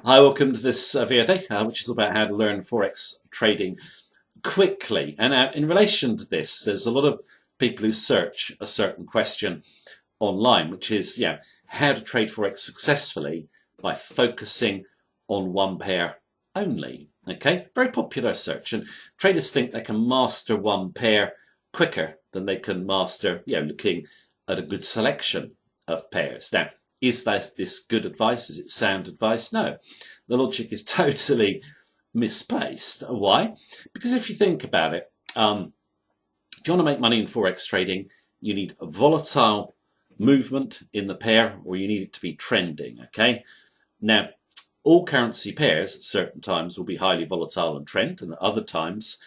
Hi, welcome to this video day, which is all about how to learn Forex trading quickly. And in relation to this, there's a lot of people who search a certain question online, which is, how to trade Forex successfully by focusing on one pair only. Okay, very popular search, and traders think they can master one pair quicker than they can master, looking at a good selection of pairs. Now, is this good advice? Is it sound advice? No. The logic is totally misplaced. Why? Because if you think about it, if you want to make money in Forex trading, you need a volatile movement in the pair, or you need it to be trending, okay? Now, all currency pairs at certain times will be highly volatile and trend, and at other times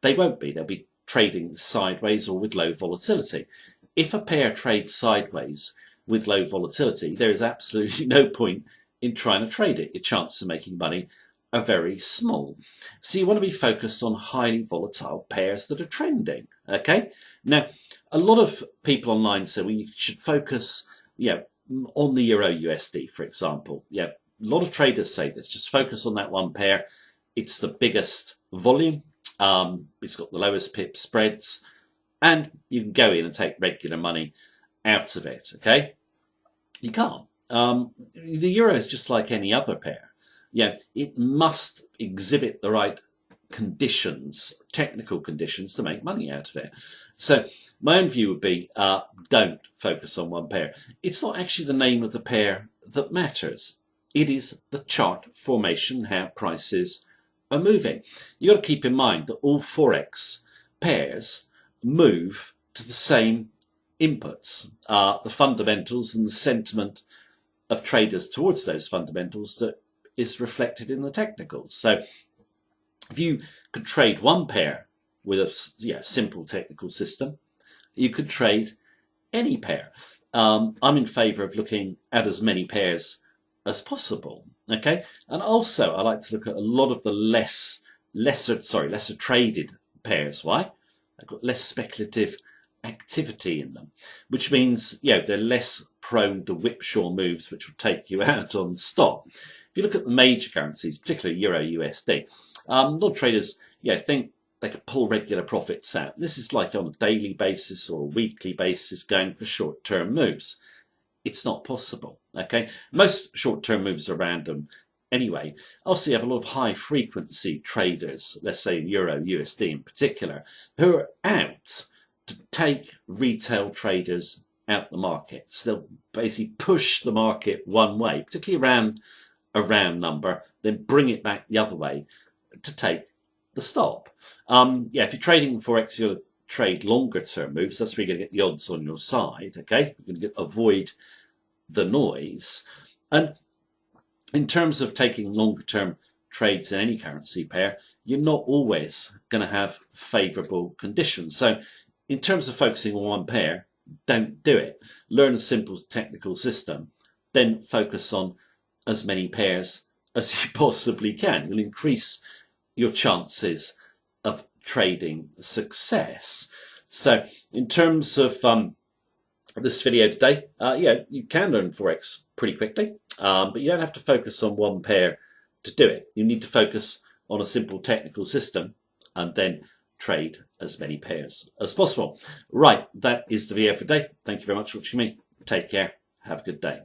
they won't be. They'll be trading sideways or with low volatility. If a pair trades sideways with low volatility, there is absolutely no point in trying to trade it. Your chances of making money are very small. So you want to be focused on highly volatile pairs that are trending. Okay. Now, a lot of people online say, well, you should focus, on the Euro USD, for example. A lot of traders say this. Just focus on that one pair. It's the biggest volume. It's got the lowest pip spreads, and you can go in and take regular money out of it. Okay, you can't. The euro is just like any other pair. It must exhibit the right conditions, technical conditions, to make money out of it. So my own view would be, don't focus on one pair. It's not actually the name of the pair that matters. It is the chart formation, how prices are moving. You've got to keep in mind that all Forex pairs move to the same inputs, the fundamentals and the sentiment of traders towards those fundamentals that is reflected in the technicals. So if you could trade one pair with a simple technical system, you could trade any pair. I'm in favour of looking at as many pairs as possible. Okay, and also I like to look at a lot of the lesser traded pairs. Why? They've got less speculative activity in them, which means they're less prone to whipsaw moves which will take you out on stop. If you look at the major currencies, particularly Euro USD, a lot of traders think they could pull regular profits out. This is like on a daily basis or a weekly basis going for short-term moves. It's not possible. Okay, most short-term moves are random anyway. Also, you have a lot of high-frequency traders, let's say Euro USD in particular, who are out to take retail traders out the markets. They'll basically push the market one way, particularly around a round number, then bring it back the other way to take the stop. If you're trading Forex, you're going to trade longer term moves. That's where you're going to get the odds on your side. Okay, you're going to avoid the noise. And in terms of taking longer term trades in any currency pair, you're not always going to have favourable conditions. So in terms of focusing on one pair, don't do it. Learn a simple technical system, then focus on as many pairs as you possibly can. You'll increase your chances of trading success. So in terms of this video today, you can learn Forex pretty quickly, but you don't have to focus on one pair to do it. You need to focus on a simple technical system and then trade as many pairs as possible. Right, that is the video for today. Thank you very much for watching me. Take care. Have a good day.